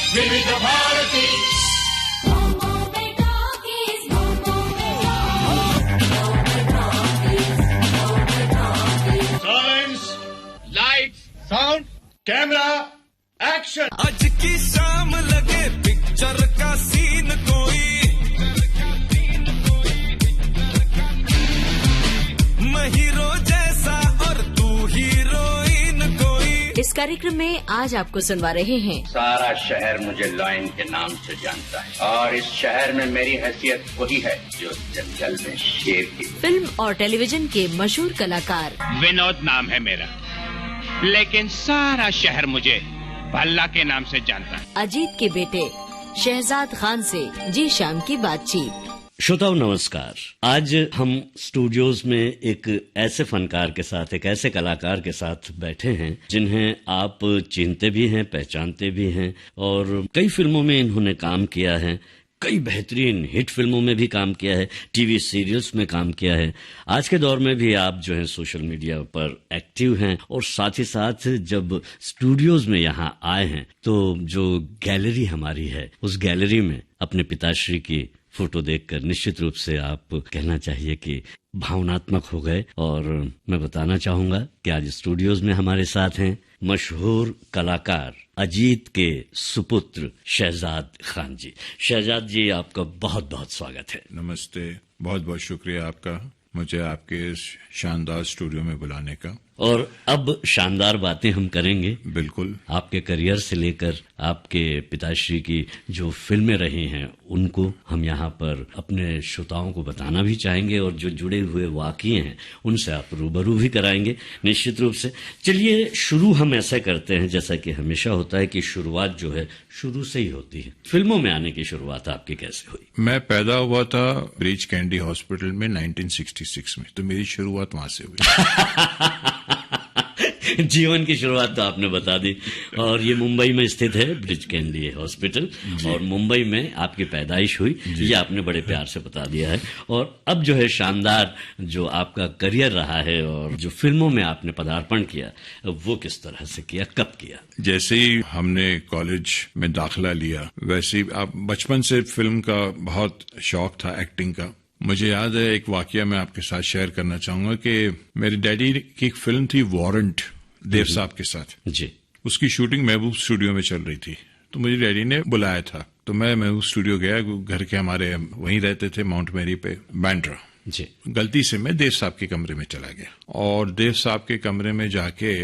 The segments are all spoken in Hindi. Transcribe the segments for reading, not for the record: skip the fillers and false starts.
विविध Bharati. Silence, lights, sound, camera, action. आज की शाम लगे पिक्चर का सीन कोई, मैं हीरो जैसा और तू हीरोइन कोई। इस कार्यक्रम में आज आपको सुनवा रहे हैं। सारा शहर मुझे लॉयन के नाम से जानता है और इस शहर में मेरी हैसियत वही है जो जंगल में शेर की। फिल्म और टेलीविजन के मशहूर कलाकार। विनोद नाम है मेरा, लेकिन सारा शहर मुझे भल्ला के नाम से जानता है। अजीत के बेटे शहजाद खान से जी शाम की बातचीत। श्रोताओं नमस्कार। आज हम स्टूडियोज में एक ऐसे फनकार के साथ, एक ऐसे कलाकार के साथ बैठे हैं जिन्हें आप चिन्हते भी हैं, पहचानते भी हैं और कई फिल्मों में इन्होंने काम किया है, कई बेहतरीन हिट फिल्मों में भी काम किया है, टीवी सीरियल्स में काम किया है। आज के दौर में भी आप जो है सोशल मीडिया पर एक्टिव हैं और साथ ही साथ जब स्टूडियोज में यहाँ आए हैं तो जो गैलरी हमारी है उस गैलरी में अपने पिताश्री की फोटो देखकर निश्चित रूप से आप कहना चाहिए कि भावनात्मक हो गए। और मैं बताना चाहूंगा कि आज स्टूडियोज में हमारे साथ हैं मशहूर कलाकार अजीत के सुपुत्र शहजाद खान जी। शहजाद जी, आपका बहुत बहुत स्वागत है। नमस्ते, बहुत बहुत शुक्रिया आपका मुझे आपके इस शानदार स्टूडियो में बुलाने का। और अब शानदार बातें हम करेंगे। बिल्कुल। आपके करियर से लेकर आपके पिताश्री की जो फिल्में रही हैं उनको हम यहाँ पर अपने श्रोताओं को बताना भी चाहेंगे और जो जुड़े हुए वाक़ये हैं उनसे आप रूबरू भी कराएंगे निश्चित रूप से। चलिए शुरू हम ऐसा करते हैं जैसा कि हमेशा होता है कि शुरुआत जो है शुरू से ही होती है। फिल्मों में आने की शुरुआत आपकी कैसे हुई? मैं पैदा हुआ था ब्रीच कैंडी हॉस्पिटल में 1966 में, तो मेरी शुरुआत वहां से हुई। जीवन की शुरुआत तो आपने बता दी। और ये मुंबई में स्थित है ब्रिज कैंडी हॉस्पिटल और मुंबई में आपकी पैदाइश हुई, ये आपने बड़े प्यार से बता दिया है। और अब जो है शानदार जो आपका करियर रहा है और जो फिल्मों में आपने पदार्पण किया वो किस तरह से किया, कब किया? जैसे ही हमने कॉलेज में दाखिला लिया वैसे ही आप बचपन से फिल्म का बहुत शौक था, एक्टिंग का। मुझे याद है एक वाकया मैं आपके साथ शेयर करना चाहूंगा कि मेरे डैडी की एक फिल्म थी वारंट, देव साहब के साथ जी। उसकी शूटिंग महबूब स्टूडियो में चल रही थी, तो मुझे डैडी ने बुलाया था, तो मैं महबूब स्टूडियो गया। घर के हमारे वहीं रहते थे माउंट मैरी पे, बैंड्रा जी। गलती से मैं देव साहब के कमरे में चला गया और देव साहब के कमरे में जाके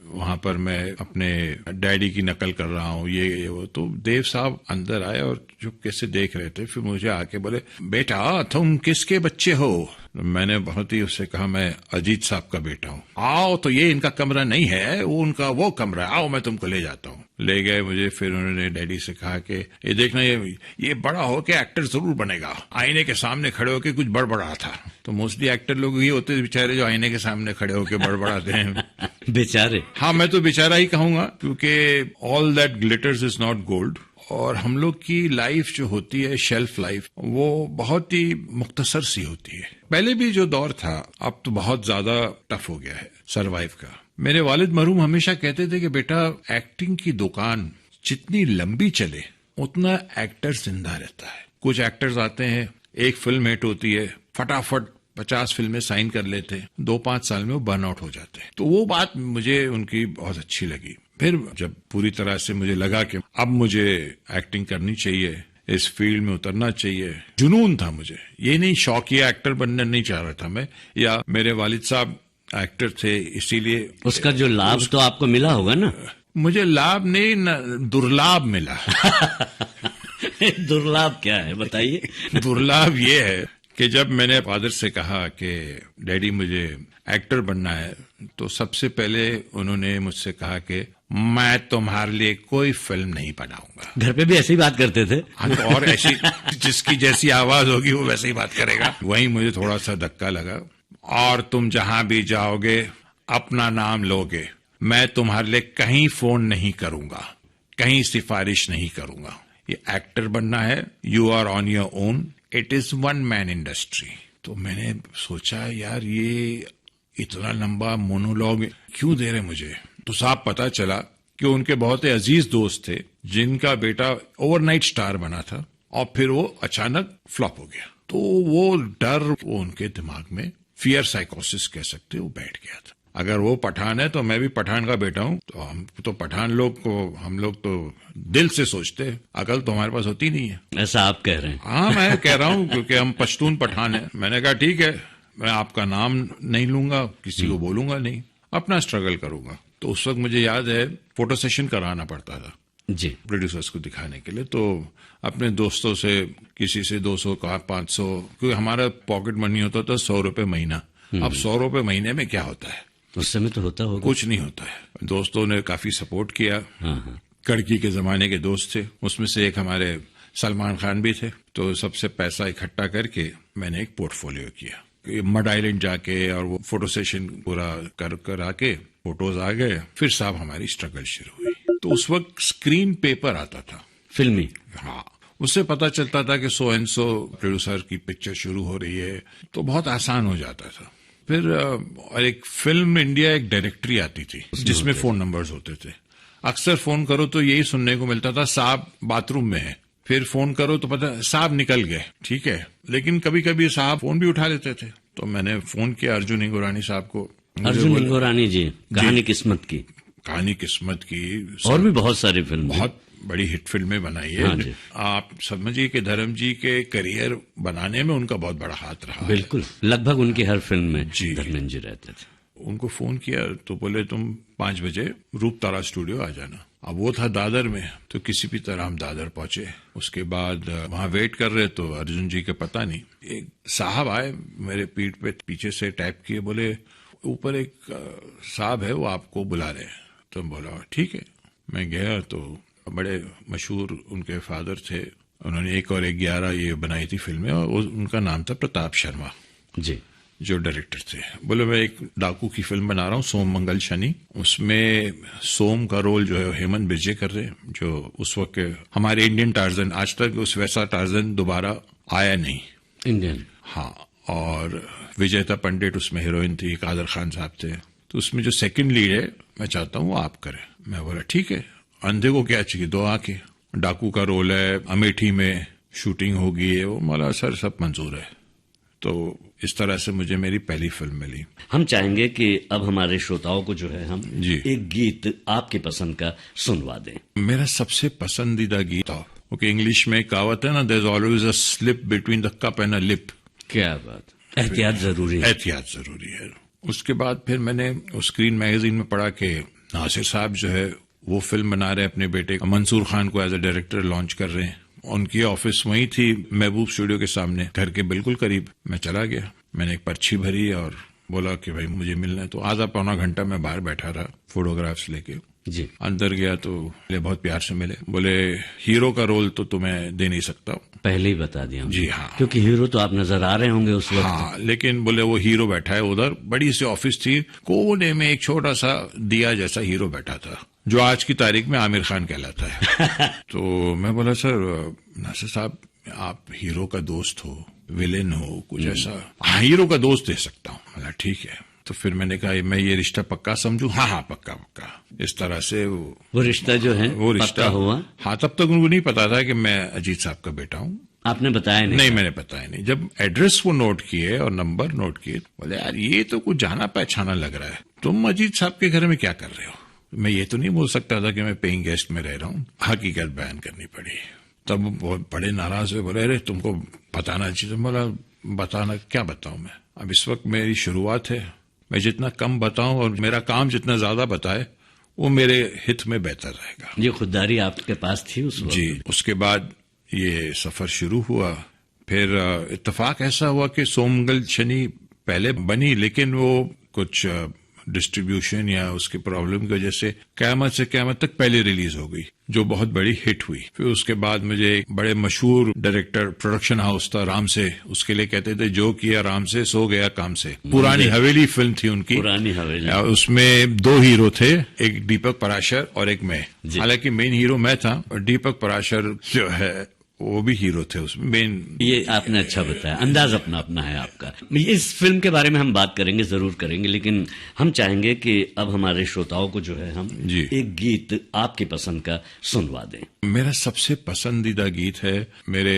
वहां पर मैं अपने डैडी की नकल कर रहा हूँ, ये वो। तो देव साहब अंदर आए और चुपके से देख रहे थे। फिर मुझे आके बोले, बेटा तुम किसके बच्चे हो? मैंने बहुत ही उससे कहा, मैं अजीत साहब का बेटा हूँ। आओ, तो ये इनका कमरा नहीं है, वो उनका वो कमरा, आओ मैं तुमको ले जाता हूँ। ले गए मुझे। फिर उन्होंने डैडी से कहा कि ये देखना, ये बड़ा होके एक्टर जरूर बनेगा। आईने के सामने खड़े होके कुछ बड़बड़ा था। तो मोस्टली एक्टर लोग ये होते बेचारे जो आईने के सामने खड़े होके बड़बड़ाते हैं। बेचारे? हाँ, मैं तो बेचारा ही कहूंगा, क्योंकि all that glitters is not gold. और हम लोग की लाइफ जो होती है, शेल्फ लाइफ, वो बहुत ही मुख्तसर सी होती है। पहले भी जो दौर था, अब तो बहुत ज्यादा टफ हो गया है सरवाइव का। मेरे वालिद मरहूम हमेशा कहते थे कि बेटा एक्टिंग की दुकान जितनी लंबी चले उतना एक्टर जिंदा रहता है। कुछ एक्टर्स आते हैं, एक फिल्म हिट होती है, फटाफट 50 फिल्में साइन कर लेते हैं, 2-5 साल में वो बर्न आउट हो जाते हैं। तो वो बात मुझे उनकी बहुत अच्छी लगी। फिर जब पूरी तरह से मुझे लगा कि अब मुझे एक्टिंग करनी चाहिए, इस फील्ड में उतरना चाहिए, जुनून था मुझे। ये नहीं शौकिया एक्टर बनना नहीं चाह रहा था मैं, या मेरे वालिद साहब एक्टर थे इसीलिए। उसका जो लाभ तो आपको मिला होगा ना? मुझे लाभ नहीं, दुर्लाभ मिला। दुर्लाभ क्या है बताइए? दुर्लाभ ये है कि जब मैंने फादर से कहा कि डैडी मुझे एक्टर बनना है, तो सबसे पहले उन्होंने मुझसे कहा कि मैं तुम्हारे लिए कोई फिल्म नहीं बनाऊंगा। घर पे भी ऐसी बात करते थे? हाँ, तो और ऐसी जिसकी जैसी आवाज होगी वो वैसे ही बात करेगा। वहीं मुझे थोड़ा सा धक्का लगा। और तुम जहां भी जाओगे अपना नाम लोगे, मैं तुम्हारे लिए कहीं फोन नहीं करूंगा, कहीं सिफारिश नहीं करूंगा। ये एक्टर बनना है, you are on your own, it is one man industry. तो मैंने सोचा यार ये इतना लंबा मोनोलॉग क्यों दे रहे मुझे। तो साहब पता चला कि उनके बहुत ही अजीज दोस्त थे जिनका बेटा ओवरनाइट स्टार बना था और फिर वो अचानक फ्लॉप हो गया। तो वो डर वो उनके दिमाग में फियर साइकोसिस कह सकते वो बैठ गया था। अगर वो पठान है तो मैं भी पठान का बेटा हूं, तो हम तो पठान लोग को हम लोग तो दिल से सोचते हैं, अकल तो हमारे पास होती नहीं है। ऐसा आप कह रहे हैं? हाँ, मैं कह रहा हूं क्योंकि हम पश्तून पठान है। मैंने कहा ठीक है, मैं आपका नाम नहीं लूंगा, किसी को बोलूंगा नहीं, अपना स्ट्रगल करूंगा। तो उस वक्त मुझे याद है फोटो सेशन कराना पड़ता था जी, प्रोड्यूसर्स को दिखाने के लिए। तो अपने दोस्तों से किसी से 200 का 500, क्योंकि हमारा पॉकेट मनी होता था 100 रुपए महीना। अब 100 रुपए महीने में क्या होता है? उस समय तो होता होगा कुछ नहीं होता है। दोस्तों ने काफी सपोर्ट किया। हाँ। कड़की के जमाने के दोस्त थे, उसमें से एक हमारे सलमान खान भी थे। तो सबसे पैसा इकट्ठा करके मैंने एक पोर्टफोलियो किया, मड आइलैंड जाके और वो फोटो सेशन पूरा कर आके फोटोज आ गए। फिर साहब हमारी स्ट्रगल शुरू हुई। तो उस वक्त स्क्रीन पेपर आता था फिल्मी। हाँ, उससे पता चलता था कि सो एंड सो प्रोड्यूसर की पिक्चर शुरू हो रही है, तो बहुत आसान हो जाता था। फिर और एक फिल्म इंडिया एक डायरेक्टरी आती थी जिसमें फोन नंबर्स होते थे। अक्सर फोन करो तो यही सुनने को मिलता था, साहब बाथरूम में है। फिर फोन करो तो पता साहब निकल गए, ठीक है। लेकिन कभी कभी साहब फोन भी उठा लेते थे। तो मैंने फोन किया अर्जुन हिंगोरानी साहब को। अर्जुन हिंगोरानी जी, कहानी किस्मत की। कहानी किस्मत की और भी बहुत सारी फिल्म, बहुत बड़ी हिट फिल्में बनाई है। हाँ, आप समझिए कि धर्म जी के करियर बनाने में उनका बहुत बड़ा हाथ रहा। बिल्कुल, लगभग उनकी हर फिल्म में धर्मेंद्र जी रहते थे। उनको फोन किया तो बोले तुम 5 बजे रूप तारा स्टूडियो आ जाना। अब वो था दादर में, तो किसी भी तरह हम दादर पहुंचे। उसके बाद वहां वेट कर रहे तो अर्जुन जी का पता नहीं, एक साहब आए मेरे पीठ पे पीछे से टैप किए, बोले ऊपर एक साहब है वो आपको बुला रहे हैं। तो बोला ठीक है। मैं गया तो बड़े मशहूर उनके फादर थे, उन्होंने 1 और 11 ये बनाई थी फिल्में, और उनका नाम था प्रताप शर्मा जी, जो डायरेक्टर थे। बोले मैं एक डाकू की फिल्म बना रहा हूँ, सोम मंगल शनि। उसमें सोम का रोल जो है हेमंत बिरजे कर रहे हैं, जो उस वक्त हमारे इंडियन टार्जन, आज तक उस वैसा टार्जन दोबारा आया नहीं इंडियन। हाँ, और विजेता पंडित उसमें हीरोइन थी, कादर खान साहब थे। तो उसमें जो सेकंड लीड है मैं चाहता हूँ वो आप करें। मैं बोला ठीक है। अंधे को क्या चाहिए, 2 आंखें। डाकू का रोल है, अमेठी में शूटिंग होगी है। वो बोला सर सब मंजूर है। तो इस तरह से मुझे मेरी पहली फिल्म मिली। हम चाहेंगे कि अब हमारे श्रोताओं को जो है हम जी एक गीत आपकी पसंद का सुनवा दें। मेरा सबसे पसंदीदा गीत, ओके, इंग्लिश में कहावत है ना, there is always a slip between the cup and a lip. क्या बात, एहतियात जरूरी है। एहतियात जरूरी है। उसके बाद फिर मैंने उस स्क्रीन मैगजीन में पढ़ा कि नासिर साहब जो है वो फिल्म बना रहे, अपने बेटे मंसूर खान को एज अ डायरेक्टर लॉन्च कर रहे हैं। उनकी ऑफिस वहीं थी महबूब स्टूडियो के सामने, घर के बिल्कुल करीब। मैं चला गया, मैंने एक पर्ची भरी और बोला कि भाई मुझे मिलना है। तो आधा पौना घंटा मैं बाहर बैठा रहा फोटोग्राफ्स लेके जी। अंदर गया तो बहुत प्यार से मिले, बोले हीरो का रोल तो तुम्हें दे नहीं सकता। पहले ही बता दिया जी हाँ, क्योंकि हीरो तो आप नजर आ रहे होंगे उस वक्त। हाँ, लेकिन बोले वो हीरो बैठा है उधर, बड़ी सी ऑफिस थी, कोने में एक छोटा सा दिया जैसा हीरो बैठा था, जो आज की तारीख में आमिर खान कहलाता है। तो मैं बोला सर नासिर साहब आप हीरो का दोस्त हो, विलेन हो, कुछ ऐसा। हाँ, हीरो का दोस्त दे सकता हूँ। बोला ठीक है। तो फिर मैंने कहा मैं ये रिश्ता पक्का समझूं? हाँ हाँ पक्का पक्का। इस तरह से वो रिश्ता जो है वो रिश्ता हुआ। हाँ, तब तक उनको नहीं पता था कि मैं अजीत साहब का बेटा हूँ। आपने बताया नहीं? नहीं, मैंने बताया नहीं। जब एड्रेस वो नोट किए और नंबर नोट किए, बोले यार ये तो कुछ जाना पहचाना लग रहा है, तुम अजीत साहब के घर में क्या कर रहे हो? मैं ये तो नहीं बोल सकता था कि मैं पेइंग गेस्ट में रह रहा हूँ, हकीकत बयान करनी पड़ी। तब बहुत बड़े नाराज हुए, बोले अरे तुमको बताना चाहिए। बोला बताना क्या बताऊं मैं, अब इस वक्त मेरी शुरुआत है, मैं जितना कम बताऊं और मेरा काम जितना ज्यादा बताए वो मेरे हित में बेहतर रहेगा। ये खुददारी आपके पास थी उस वक्त? जी। उसके बाद ये सफर शुरू हुआ। फिर इत्तेफाक ऐसा हुआ कि सोमंगल शनि पहले बनी, लेकिन वो कुछ डिस्ट्रीब्यूशन या उसकी प्रॉब्लम की वजह से क़यामत से क़यामत तक पहले रिलीज हो गई, जो बहुत बड़ी हिट हुई। फिर उसके बाद मुझे एक बड़े मशहूर डायरेक्टर, प्रोडक्शन हाउस था राम से, उसके लिए कहते थे जो किया राम से सो गया काम से। पुरानी हवेली फिल्म थी उनकी, पुरानी हवेली। उसमें 2 हीरो थे, एक दीपक पराशर और एक मैं। हालांकि मेन हीरो मैं था और दीपक पराशर जो है वो भी हीरो थे उसमें मेन। ये आपने अच्छा बताया, अंदाज अपना अपना है आपका। इस फिल्म के बारे में हम बात करेंगे, जरूर करेंगे, लेकिन हम चाहेंगे कि अब हमारे श्रोताओं को जो है हम जी। एक गीत आपकी पसंद का सुनवा दें। मेरा सबसे पसंदीदा गीत है, मेरे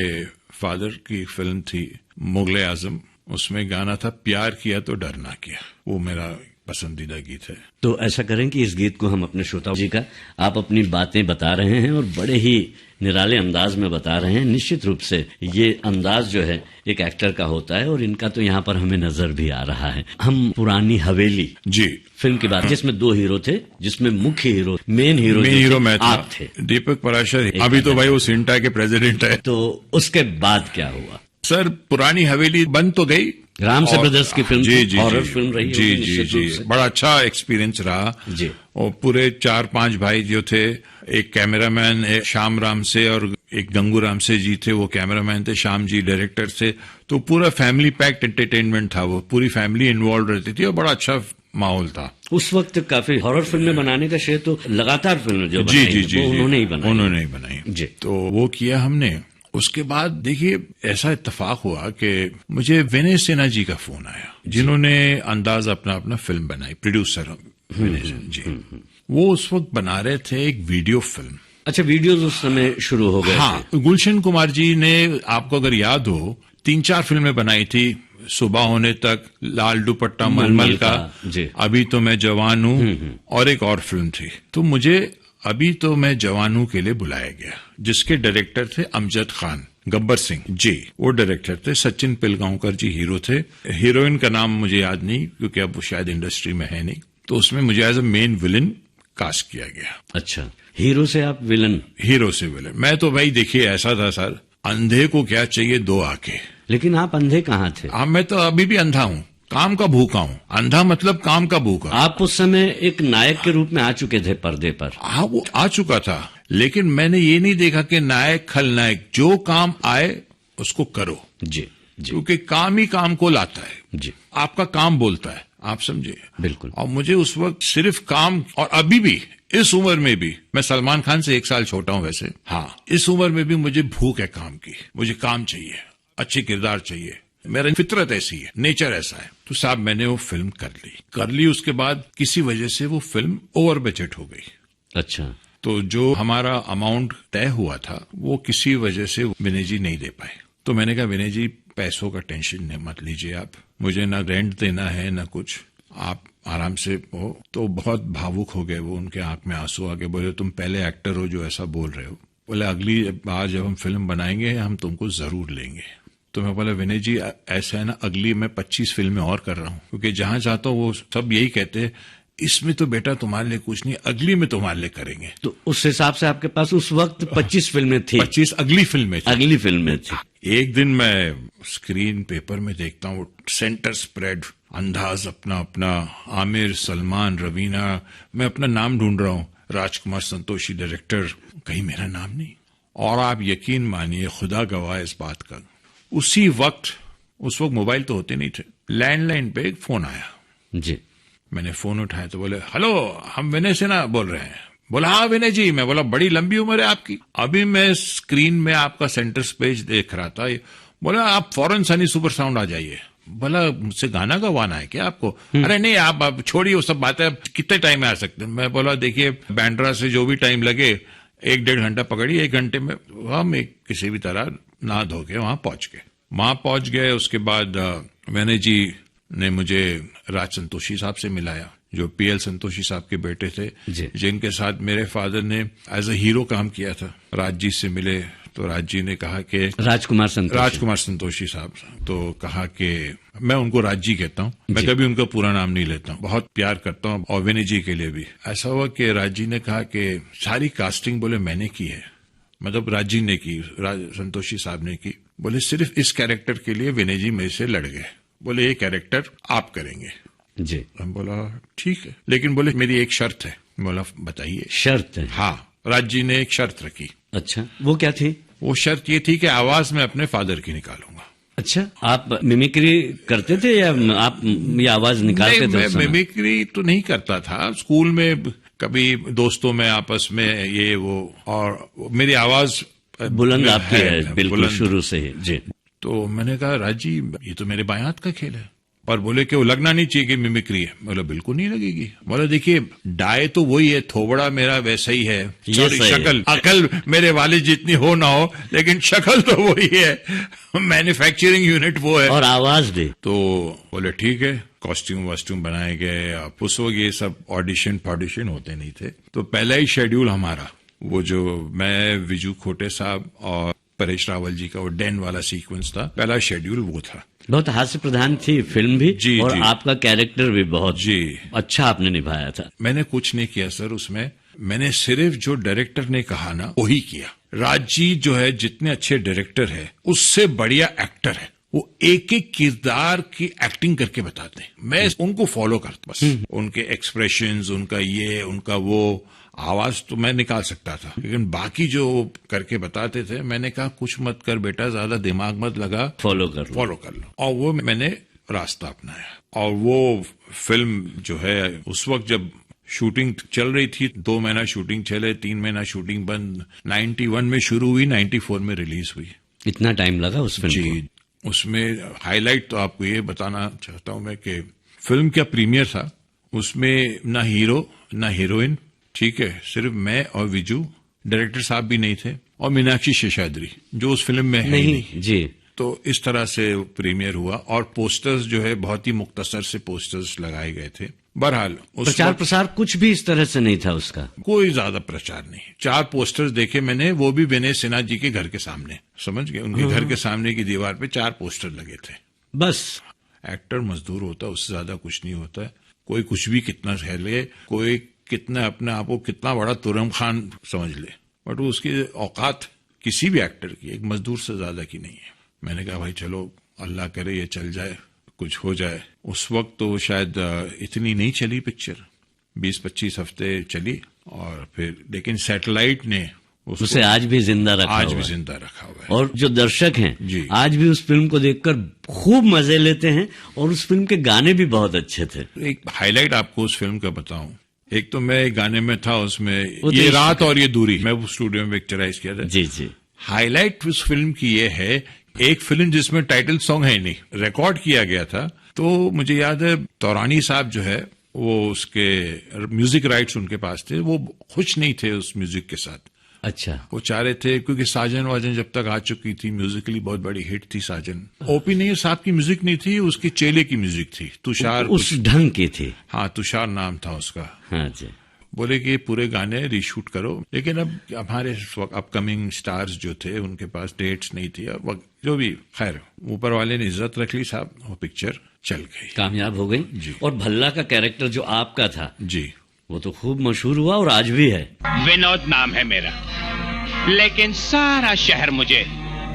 फादर की फिल्म थी मुगले आजम, उसमें गाना था प्यार किया तो डर ना किया, वो मेरा पसंदीदा गीत है। तो ऐसा करें कि इस गीत को हम अपने श्रोताओं जी का, आप अपनी बातें बता रहे हैं और बड़े ही निराले अंदाज में बता रहे हैं। निश्चित रूप से ये अंदाज जो है एक एक्टर का होता है और इनका तो यहाँ पर हमें नजर भी आ रहा है। हम पुरानी हवेली जी फिल्म की बात, जिसमें 2 हीरो थे, जिसमें मुख्य हीरो मेन हीरो मैं था, आप थे, दीपक पराशर। अभी तो भाई वो सिंटा के प्रेसिडेंट है। तो उसके बाद क्या हुआ? सर पुरानी हवेली बन तो गई, राम से ब्रदर्स की फिल्म, जी हॉरर फिल्म रही जी होगी, जी निश्चित जी रूप से। बड़ा अच्छा एक्सपीरियंस रहा जी। और पूरे 4-5 भाई जो थे, एक कैमरामैन श्याम राम से और एक गंगू राम से जी थे, वो कैमरामैन थे, श्याम जी डायरेक्टर थे। तो पूरा फैमिली पैक्ड एंटरटेनमेंट था, वो पूरी फैमिली इन्वॉल्व रहती थी और बड़ा अच्छा माहौल था उस वक्त। काफी हॉरर फिल्में बनाने का श्रेय तो लगातार फिल्म जो जी बनाई जी है, जी वो उन्होंने ही बनाई जी। तो वो किया हमने। उसके बाद देखिए ऐसा इत्तेफाक हुआ कि मुझे विनय सिन्हा जी का फोन आया, जिन्होंने अंदाज अपना अपना फिल्म बनाई, प्रोड्यूसर विनय सिन्हा जी। वो उस वक्त बना रहे थे एक वीडियो फिल्म। अच्छा, वीडियोज उस समय शुरू हो गए हाँ, थे। गुलशन कुमार जी ने, आपको अगर याद हो, 3-4 फिल्में बनाई थी, सुबह होने तक, लाल दुपट्टा मलमल का, अभी तो मैं जवान हूँ, और एक और फिल्म थी। तो मुझे अभी तो मैं जवान हूँ के लिए बुलाया गया, जिसके डायरेक्टर थे अमजद खान, गब्बर सिंह जी वो डायरेक्टर थे, सचिन पिलगांवकर जी हीरो थे, हीरोइन का नाम मुझे याद नहीं क्योंकि अब वो शायद इंडस्ट्री में है नहीं। तो उसमें मुझे as a main villain cast किया गया। अच्छा, हीरो से आप विलन? हीरो से विलन। मैं तो भाई देखिए ऐसा था सर, अंधे को क्या चाहिए 2 आंखें। लेकिन आप अंधे कहाँ थे? हाँ, मैं तो अभी भी अंधा हूँ, काम का भूखा हूँ। अंधा मतलब काम का भूखा। आप उस समय एक नायक के रूप में आ चुके थे पर्दे पर। हाँ, वो आ चुका था, लेकिन मैंने ये नहीं देखा कि नायक खलनायक, जो काम आए उसको करो जी, क्योंकि काम ही काम को लाता है जी। आपका काम बोलता है, आप समझे। बिल्कुल। और मुझे उस वक्त सिर्फ काम, और अभी भी इस उम्र में भी, मैं सलमान खान से 1 साल छोटा हूं वैसे, हाँ, इस उम्र में भी मुझे भूख है काम की, मुझे काम चाहिए, अच्छे किरदार चाहिए, मेरा फितरत ऐसी है, नेचर ऐसा है। तो साहब मैंने वो फिल्म कर ली। उसके बाद किसी वजह से वो फिल्म ओवर बजट हो गई। अच्छा। तो जो हमारा अमाउंट तय हुआ था वो किसी वजह से विनय जी नहीं दे पाए। तो मैंने कहा विनय जी पैसों का टेंशन मत लीजिए आप, मुझे ना रेंट देना है ना कुछ, आप आराम से हो। तो बहुत भावुक हो गए वो, उनके आंख में आंसू आ गए, बोले तुम पहले एक्टर हो जो ऐसा बोल रहे हो। बोले अगली बार जब हम फिल्म बनाएंगे हम तुमको जरूर लेंगे। तो मैं बोला विनय जी ऐसा है ना, अगली मैं 25 फिल्में और कर रहा हूँ, क्योंकि जहां जाता हूँ वो सब यही कहते हैं इसमें तो बेटा तुम्हारे लिए कुछ नहीं, अगली में तुम्हारे लिए करेंगे। तो उस हिसाब से आपके पास उस वक्त 25 फिल्में थी? 25 अगली फिल्में थी। एक दिन मैं स्क्रीन पेपर में देखता हूँ सेंटर स्प्रेड, अंदाज अपना अपना, आमिर, सलमान, रवीना, मैं अपना नाम ढूंढ रहा हूँ, राजकुमार संतोषी डायरेक्टर, कहीं मेरा नाम नहीं। और आप यकीन मानिए, खुदा गवाह इस बात का, उसी वक्त, उस वक्त मोबाइल तो होते नहीं थे, लैंडलाइन पे एक फोन आया जी। मैंने फोन उठाया तो बोले हेलो, हम विनय सिन्हा बोल रहे हैं। बोला हाँ विनय जी। मैं बोला बड़ी लंबी उम्र है आपकी, अभी मैं स्क्रीन में आपका सेंटर पेज देख रहा था। बोला आप फौरन सनी सुपर साउंड आ जाइए। बोला मुझसे गाना गवाना है क्या आपको? अरे नहीं, आप छोड़िए वो सब बातें, कितने टाइम में आ सकते हैं। मैं बोला देखिए बैंड्रा से जो भी टाइम लगे 1-1.5 घंटा पकड़िए, 1 घंटे में हम किसी भी तरह नहा धो के वहां पहुंच गए। उसके बाद विनय जी ने मुझे राज संतोषी साहब से मिलाया, जो पीएल संतोषी साहब के बेटे थे, जिनके साथ मेरे फादर ने एज अ हीरो काम किया था। राज जी से मिले तो राज जी ने कहा कि राजकुमार संतोषी साहब, तो कहा कि मैं उनको राज जी कहता हूँ, मैं कभी उनका पूरा नाम नहीं लेता हूँ, बहुत प्यार करता हूँ, और विनय जी के लिए भी। ऐसा हुआ कि राज जी ने कहा कि सारी कास्टिंग बोले मैंने की है, मतलब राज जी ने की, संतोषी साहब ने की। बोले सिर्फ इस कैरेक्टर के लिए विनय जी मेरे से लड़ गए, बोले ये कैरेक्टर आप करेंगे जी। हम बोला ठीक है, लेकिन बोले मेरी एक शर्त है। बोला बताइए। शर्त है? हाँ, राज जी ने एक शर्त रखी। अच्छा, वो क्या थी? वो शर्त ये थी कि आवाज मैं अपने फादर की निकालूंगा। अच्छा, आप मिमिक्री करते थे या आप ये आवाज निकालते थे? मैं मिमिक्री तो नहीं करता था, स्कूल में कभी दोस्तों में आपस में ये वो, और मेरी आवाज बुलंद आपकी है बिल्कुल बुलंद। शुरू से ही जी। तो मैंने कहा राज जी ये तो मेरे बाएं हाथ का खेल है, और बोले कि वो लगना नहीं चाहिए कि मिमिक्री है। बोला बिल्कुल नहीं लगेगी। बोला देखिए डाय तो वही है, थोबड़ा मेरा वैसा ही है, सही है। शक्ल अकल मेरे वाले जितनी हो ना हो, लेकिन शक्ल तो वही है, मैन्युफैक्चरिंग यूनिट वो है। और आवाज भी। तो बोले ठीक है, कॉस्ट्यूम वॉस्ट्यूम बनाए गए। अब उस वक्त ये सब ऑडिशन फॉडिशन होते नहीं थे, तो पहला ही शेड्यूल हमारा वो जो मैं विजू खोटे साहब और परेश रावल जी का वो डेन वाला सीक्वेंस था, पहला शेड्यूल वो था। बहुत हास्य प्रधान थी फिल्म भी जी, और जी। आपका कैरेक्टर भी बहुत जी। अच्छा आपने निभाया था। मैंने कुछ नहीं किया सर उसमें, मैंने सिर्फ जो डायरेक्टर ने कहा ना वही किया। राज जी जो है जितने अच्छे डायरेक्टर है उससे बढ़िया एक्टर है, वो एक एक किरदार की एक्टिंग करके बताते हैं। मैं उनको फॉलो करता बस, उनके एक्सप्रेशंस, उनका ये उनका वो, आवाज तो मैं निकाल सकता था, लेकिन बाकी जो करके बताते थे मैंने कहा कुछ मत कर बेटा, ज्यादा दिमाग मत लगा, फॉलो कर लो। और वो मैंने रास्ता अपनाया। और वो फिल्म जो है उस वक्त जब शूटिंग चल रही थी, 2 महीना शूटिंग चले, 3 महीना शूटिंग बंद, 91 में शुरू हुई, 94 में रिलीज हुई। इतना टाइम लगा उस फिल्म जी। उसमें हाईलाइट तो आपको ये बताना चाहता हूं मैं कि फिल्म का प्रीमियर था, उसमें ना हीरो ना हीरोइन, ठीक है, सिर्फ मैं और विजू, डायरेक्टर साहब भी नहीं थे, और मीनाक्षी शेषाद्री जो उस फिल्म में है नहीं। जी। तो इस तरह से प्रीमियर हुआ, और पोस्टर्स जो है बहुत ही मुख्तसर से पोस्टर्स लगाए गए थे। बहरहाल प्रचार प्रसार कुछ भी इस तरह से नहीं था उसका, कोई ज्यादा प्रचार नहीं। 4 पोस्टर्स देखे मैंने, वो भी विनय सिन्हा जी के घर के सामने, समझ गए, उनके घर के सामने की दीवार पे 4 पोस्टर लगे थे बस। एक्टर मजदूर होता, उससे ज्यादा कुछ नहीं होता है। कोई कुछ भी कितना कह ले, कोई कितना अपने आप को कितना बड़ा तुरम खान समझ ले, बट उसकी औकात किसी भी एक्टर की एक मजदूर से ज्यादा की नहीं है। मैंने कहा भाई चलो अल्लाह करे ये चल जाए, कुछ हो जाए। उस वक्त तो शायद इतनी नहीं चली पिक्चर, 20-25 हफ्ते चली, और फिर लेकिन सैटेलाइट ने उसे आज भी जिंदा रखा आज हुआ भी है। जिंदा रखा हुआ है। और जो दर्शक हैं जी। आज भी उस फिल्म को देखकर खूब मजे लेते हैं, और उस फिल्म के गाने भी बहुत अच्छे थे। एक हाईलाइट आपको उस फिल्म का बताऊं, एक तो मैं एक गाने में था उसमें, वो तो ये इस- रात और ये दूरी, मैं वो स्टूडियो में पिक्चराइज किया था। जी जी। हाईलाइट उस फिल्म की ये है, एक फिल्म जिसमें टाइटल सॉन्ग है नहीं, रिकॉर्ड किया गया था। तो मुझे याद है तौरानी साहब जो है वो उसके म्यूजिक राइट्स उनके पास थे, वो खुश नहीं थे उस म्यूजिक के साथ। अच्छा। वो चाह रहे थे, क्योंकि साजन वाजन जब तक आ चुकी थी, म्यूजिकली बहुत बड़ी हिट थी साजन। ओपी नैयर साहब की म्यूजिक नहीं थी, उसके चेले की म्यूजिक थी, तुषार, उस ढंग की थी। हाँ तुषार नाम था उसका। हाँ जी। बोले कि पूरे गाने रीशूट करो, लेकिन अब हमारे अपकमिंग स्टार्स जो थे उनके पास डेट्स नहीं थी, अब जो भी, खैर ऊपर वाले ने इज्जत रख ली साहब, वो पिक्चर चल गई, कामयाब हो गई। जी। और भल्ला का कैरेक्टर जो आपका था जी। वो तो खूब मशहूर हुआ और आज भी है। विनोद नाम है मेरा, लेकिन सारा शहर मुझे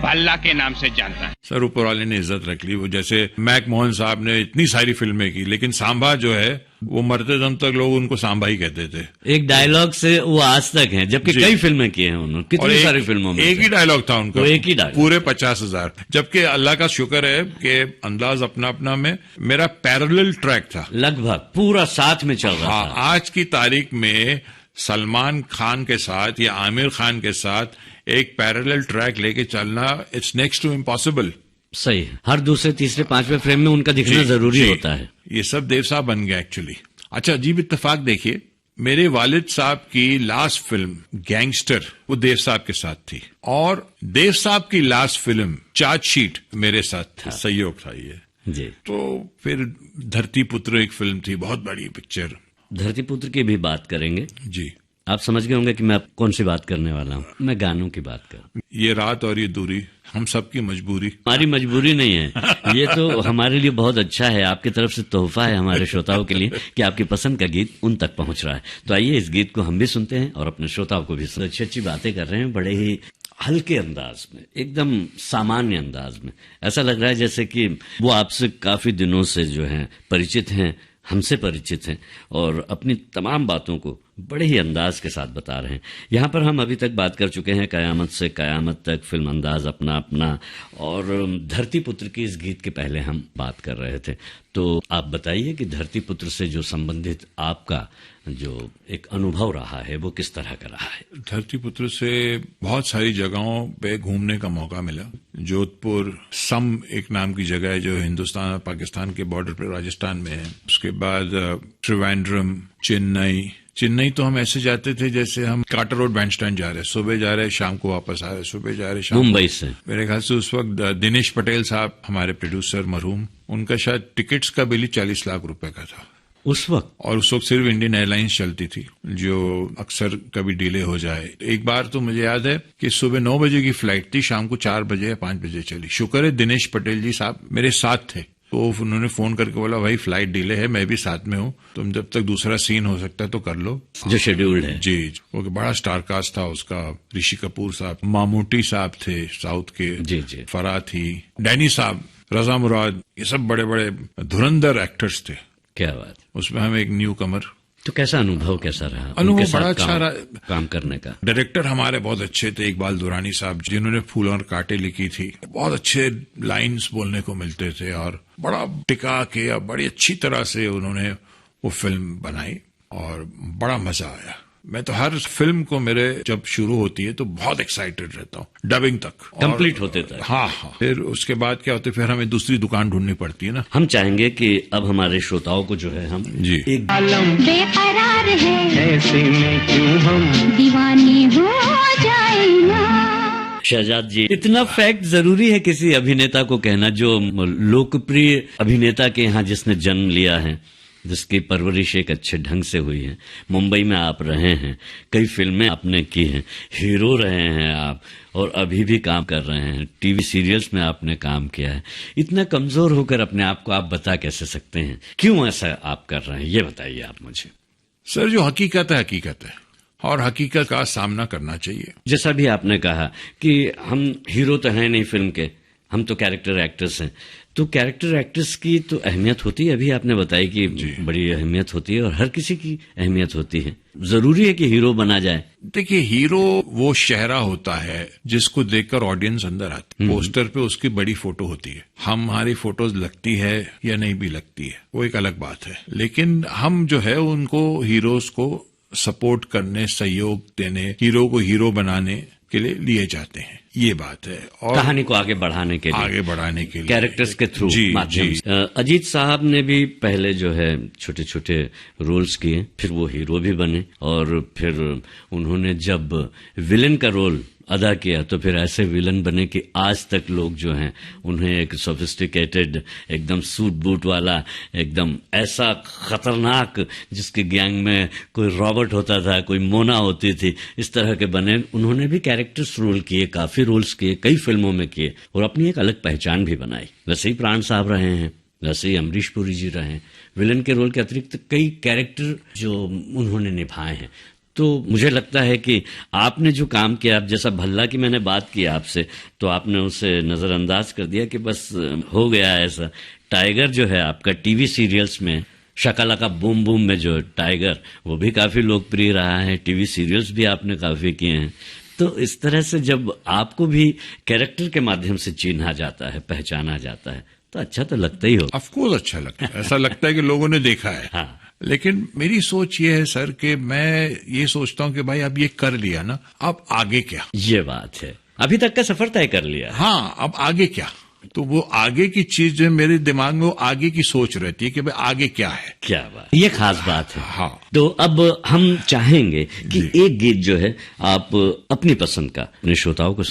भल्ला के नाम से जानता है। सर ऊपर वाले ने इज्जत रख ली। वो जैसे मैक मोहन साहब ने इतनी सारी फिल्में की, लेकिन सांभा जो है वो मरते दम तक लोग उनको सांभा ही कहते थे। एक डायलॉग से वो आज तक हैं, जबकि जी। कई फिल्में की हैं उन्होंने, कितनी सारी फिल्मों में एक से। ही डायलॉग था उनका, वो एक ही डायलॉग। पूरे 50,000। जबकि अल्लाह का शुक्र है कि अंदाज अपना अपना में मेरा पैरेलल ट्रैक था, लगभग पूरा साथ में चल रहा हाँ। था। आज की तारीख में सलमान खान के साथ या आमिर खान के साथ एक पैरेलल ट्रैक लेके चलना, इट्स नेक्स्ट टू इम्पॉसिबल। सही है। हर दूसरे तीसरे पांचवें फ्रेम में उनका दिखना जी, जरूरी जी। होता है। ये सब देव साहब बन गया एक्चुअली। अच्छा अजीब इत्तेफाक देखिए, मेरे वालिद साहब की लास्ट फिल्म गैंगस्टर वो देव साहब के साथ थी, और देव साहब की लास्ट फिल्म चार्जशीट मेरे साथ थी। सहयोग था ये। जी। तो फिर धरती पुत्र एक फिल्म थी, बहुत बड़ी पिक्चर। धरती पुत्र की भी बात करेंगे। जी। आप समझ गए होंगे कि मैं कौन सी बात करने वाला हूँ। मैं गानों की बात कर, ये रात और ये दूरी हम सबकी मजबूरी। हमारी मजबूरी नहीं है, ये तो हमारे लिए बहुत अच्छा है, आपकी तरफ से तोहफा है हमारे श्रोताओं के लिए कि आपकी पसंद का गीत उन तक पहुंच रहा है। तो आइए इस गीत को हम भी सुनते हैं और अपने श्रोताओं को भी सुनते हैं। अच्छी अच्छी बातें कर रहे हैं, बड़े ही हल्के अंदाज में, एकदम सामान्य अंदाज में। ऐसा लग रहा है जैसे कि वो आपसे काफी दिनों से जो है परिचित हैं, हमसे परिचित हैं, और अपनी तमाम बातों को बड़े ही अंदाज के साथ बता रहे हैं। यहाँ पर हम अभी तक बात कर चुके हैं कयामत से कयामत तक, फिल्म अंदाज अपना अपना, और धरती पुत्र की इस गीत के पहले हम बात कर रहे थे। तो आप बताइए कि धरती पुत्र से जो संबंधित आपका जो एक अनुभव रहा है वो किस तरह का रहा है? धरती पुत्र से बहुत सारी जगहों पे घूमने का मौका मिला। जोधपुर सम एक नाम की जगह है जो हिंदुस्तान और पाकिस्तान के बॉर्डर पर राजस्थान में है। उसके बाद त्रिवेंद्रम, चेन्नई तो हम ऐसे जाते थे जैसे हम काटर रोड बैंडस्टैंड जा रहे हैं, सुबह जा रहे हैं शाम को वापस आ रहे, सुबह जा रहे हैं शाम। मुंबई से मेरे ख्याल से उस वक्त दिनेश पटेल साहब हमारे प्रोड्यूसर मरहूम, उनका शायद टिकट्स का बिल ही 40 लाख रुपए का था उस वक्त। और उस वक्त सिर्फ इंडियन एयरलाइंस चलती थी जो अक्सर कभी डिले हो जाए। एक बार तो मुझे याद है कि सुबह 9 बजे की फ्लाइट थी, शाम को 4 बजे या 5 बजे चली। शुक्र है दिनेश पटेल जी साहब मेरे साथ थे, तो उन्होंने फोन करके बोला भाई फ्लाइट डिले है, मैं भी साथ में हूँ, तुम जब तक दूसरा सीन हो सकता है तो कर लो जो शेड्यूल्ड है। जी, वो बड़ा स्टार कास्ट था उसका। ऋषि कपूर साहब, मामूटी साहब थे साउथ के, जी जी, फराह थी, डैनी साहब, रजा मुराद, ये सब बड़े बड़े धुरंधर एक्टर्स थे। क्या बात। उसमें हम एक न्यू कमर। तो कैसा अनुभव कैसा रहा? अनुभव बड़ा अच्छा रहा काम करने का। डायरेक्टर हमारे बहुत अच्छे थे, इकबाल दुरानी साहब जिन्होंने फूल और कांटे लिखी थी। बहुत अच्छे लाइंस बोलने को मिलते थे और बड़ा टिका के और बड़ी अच्छी तरह से उन्होंने वो फिल्म बनाई और बड़ा मजा आया। मैं तो हर फिल्म को मेरे जब शुरू होती है तो बहुत एक्साइटेड रहता हूँ, डबिंग तक कंप्लीट होते तक। हाँ, फिर उसके बाद क्या होता है, फिर हमें दूसरी दुकान ढूंढनी पड़ती है ना। हम चाहेंगे कि अब हमारे श्रोताओं को जो है हम जी एक आलम बेकरार है, ऐसे में क्यों हम दीवाने हो जाए ना। शहजाद जी, इतना फैक्ट जरूरी है किसी अभिनेता को कहना जो लोकप्रिय अभिनेता के यहाँ जिसने जन्म लिया है, जिसकी परवरिश एक अच्छे ढंग से हुई है। मुंबई में आप रहे हैं, कई फिल्में आपने की हैं, हीरो रहे हैं आप, और अभी भी काम कर रहे हैं, टीवी सीरियल्स में आपने काम किया है। इतना कमजोर होकर अपने आप को आप बता कैसे सकते हैं? क्यों ऐसा आप कर रहे हैं, ये बताइए आप मुझे। सर, जो हकीकत है और हकीकत का सामना करना चाहिए। जैसा भी आपने कहा कि हम हीरो तो हैं नहीं फिल्म के, हम तो कैरेक्टर एक्टर्स हैं। तो कैरेक्टर एक्टर्स की तो अहमियत होती है, अभी आपने बताई कि बड़ी अहमियत होती है और हर किसी की अहमियत होती है। जरूरी है कि हीरो बना जाए। देखिए, हीरो वो शहरा होता है जिसको देखकर ऑडियंस अंदर आती है। पोस्टर पे उसकी बड़ी फोटो होती है, हमारी फोटोज लगती है या नहीं भी लगती है वो एक अलग बात है, लेकिन हम जो है उनको हीरोज को सपोर्ट करने, सहयोग देने, हीरो को हीरो बनाने के लिए जाते हैं, ये बात है। और कहानी को आगे बढ़ाने के लिए कैरेक्टर्स के थ्रू माध्यम से। अजीत साहब ने भी पहले जो है छोटे छोटे रोल्स किए, फिर वो हीरो भी बने, और फिर उन्होंने जब विलन का रोल अदा किया तो फिर ऐसे विलन बने कि आज तक लोग जो हैं उन्हें एक सोफिस्टिकेटेड, एकदम सूट बूट वाला, एकदम ऐसा खतरनाक, जिसके गैंग में कोई रॉबर्ट होता था, कोई मोना होती थी, इस तरह के बने। उन्होंने भी कैरेक्टर्स रोल किए, काफी रोल्स किए, कई फिल्मों में किए, और अपनी एक अलग पहचान भी बनाई। वैसे ही प्राण साहब रहे हैं, वैसे ही अमरीश पुरी जी रहे हैं। विलन के रोल के अतिरिक्त कई कैरेक्टर जो उन्होंने निभाए हैं। तो मुझे लगता है कि आपने जो काम किया, अब जैसा भल्ला की मैंने बात की आपसे, तो आपने उसे नजरअंदाज कर दिया कि बस हो गया ऐसा। टाइगर जो है आपका टीवी सीरियल्स में, शकालाका बूम बूम में जो टाइगर, वो भी काफी लोकप्रिय रहा है, टीवी सीरियल्स भी आपने काफी किए हैं। तो इस तरह से जब आपको भी कैरेक्टर के माध्यम से चिन्हा जाता है, पहचाना जाता है, तो अच्छा तो लगता ही हो। ऑफकोर्स अच्छा लगता है, ऐसा लगता है कि लोगों ने देखा है। हाँ। लेकिन मेरी सोच ये है सर कि मैं ये सोचता हूँ कि भाई अब ये कर लिया ना, अब आगे क्या? ये बात है, अभी तक का सफर तय कर लिया। हाँ, अब आगे क्या? तो वो आगे की चीज जो मेरे दिमाग में, वो आगे की सोच रहती है कि भाई आगे क्या है। क्या बात, ये खास बात है। हाँ। तो अब हम चाहेंगे कि एक गीत जो है आप अपनी पसंद का अपने श्रोताओं को